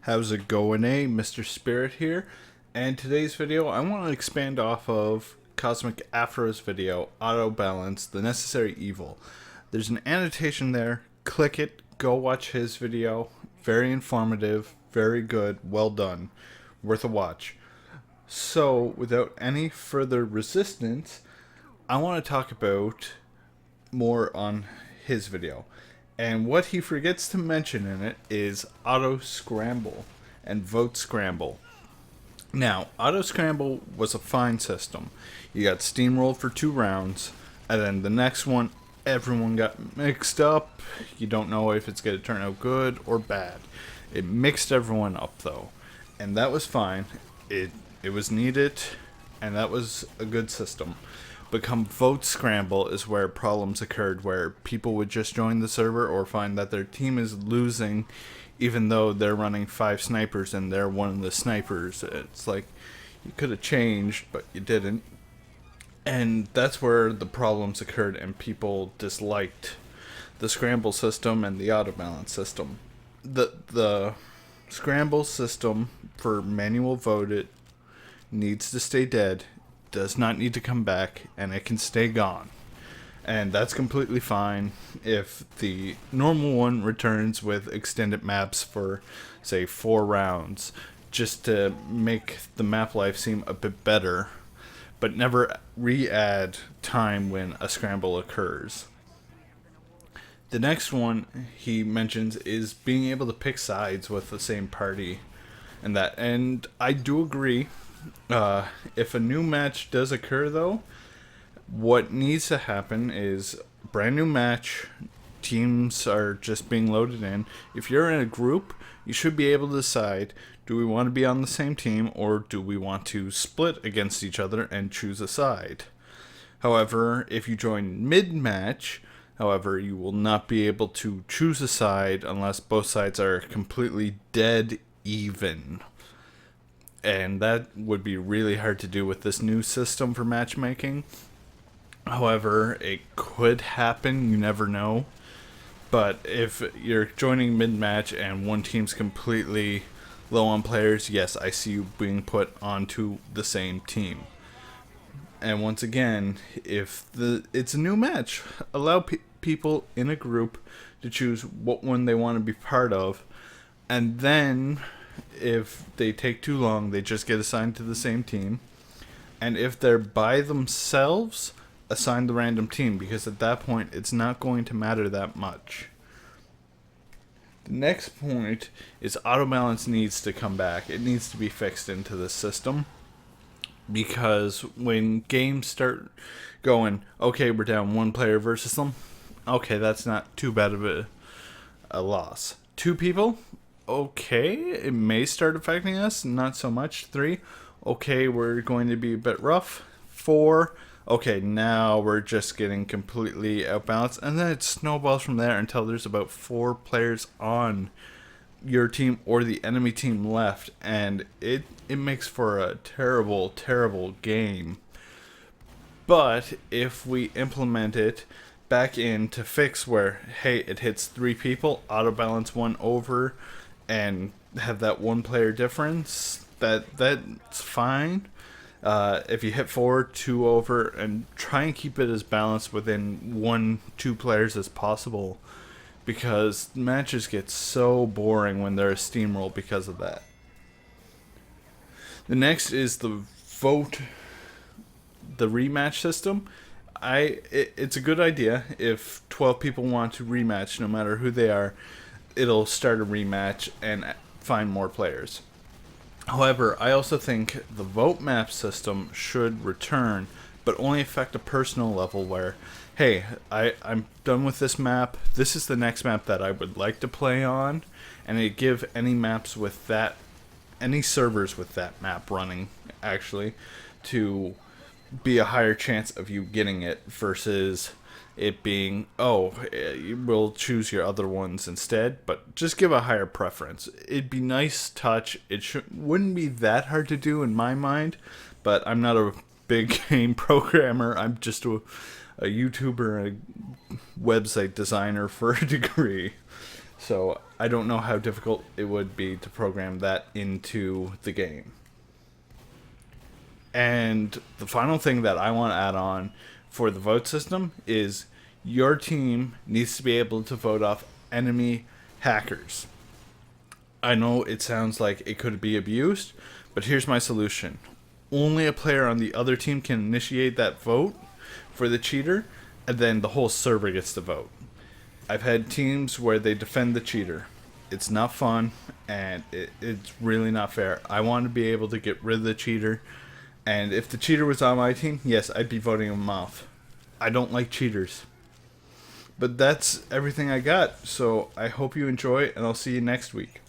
How's it going, MrSpirit here, and today's video I want to expand off of Cosmic Afro's video, Auto Balance, the Necessary Evil. There's an annotation there, click it, go watch his video, very informative, very good, well done, worth a watch. So, without any further resistance, I want to talk about more on his video. And what he forgets to mention in it is Auto Scramble and Vote Scramble. Now, Auto Scramble was a fine system. You got steamrolled for 2 rounds, and then the next one, everyone got mixed up. You don't know if it's going to turn out good or bad. It mixed everyone up, though, and that was fine. It was needed, and that was a good system. Become Vote Scramble is where problems occurred, where people would just join the server or find that their team is losing even though they're running 5 snipers and they're one of the snipers. It's like you could have changed, but you didn't. And that's where the problems occurred and people disliked the scramble system and the auto balance system. The scramble system for manual voted needs to stay dead, does not need to come back, and it can stay gone. And that's completely fine if the normal one returns with extended maps for, say, 4 rounds, just to make the map life seem a bit better, but never re-add time when a scramble occurs. The next one he mentions is being able to pick sides with the same party, and I do agree. If a new match does occur, though, what needs to happen is brand new match. Teams are just being loaded in. If you're in a group, you should be able to decide, do we want to be on the same team or do we want to split against each other and choose a side? However, if you join mid-match, however, you will not be able to choose a side unless both sides are completely dead even. And that would be really hard to do with this new system for matchmaking. However, it could happen, you never know. But if you're joining mid-match and one team's completely low on players, yes, I see you being put onto the same team. And once again, if it's a new match, allow people in a group to choose what one they want to be part of, and then if they take too long, they just get assigned to the same team. And if they're by themselves, assign the random team, because at that point it's not going to matter that much. The next point is auto balance needs to come back. It needs to be fixed into the system, because when games start going, okay, we're down 1 player versus them, okay, that's not too bad of a loss. 2 people, okay, it may start affecting us, not so much. 3, okay, we're going to be a bit rough. 4, okay, now we're just getting completely outbalanced, and then it snowballs from there until there's about 4 players on your team or the enemy team left, and it makes for a terrible, terrible game. But if we implement it back in to fix where, hey, it hits 3 people, auto balance 1 over, and have that 1 player difference, that's fine. If you hit 4, 2 over, and try and keep it as balanced within 1-2 players as possible, because matches get so boring when they're a steamroll because of that. The next is the rematch system. It's a good idea. If 12 people want to rematch, no matter who they are, it'll start a rematch and find more players. However, I also think the vote map system should return, but only affect a personal level where, hey, I'm done with this map, this is the next map that I would like to play on, and it give any maps with that, any servers with that map running, actually, to be a higher chance of you getting it versus it being, oh, we'll choose your other ones instead, but just give a higher preference. It'd be nice touch. It wouldn't be that hard to do in my mind, but I'm not a big game programmer. I'm just a YouTuber and a website designer for a degree. So I don't know how difficult it would be to program that into the game. And the final thing that I want to add on for the vote system is your team needs to be able to vote off enemy hackers. I know it sounds like it could be abused, but here's my solution. Only a player on the other team can initiate that vote for the cheater, and then the whole server gets to vote. I've had teams where they defend the cheater. It's not fun, and it's really not fair. I want to be able to get rid of the cheater, and if the cheater was on my team, yes, I'd be voting him off. I don't like cheaters. But that's everything I got, so I hope you enjoy, and I'll see you next week.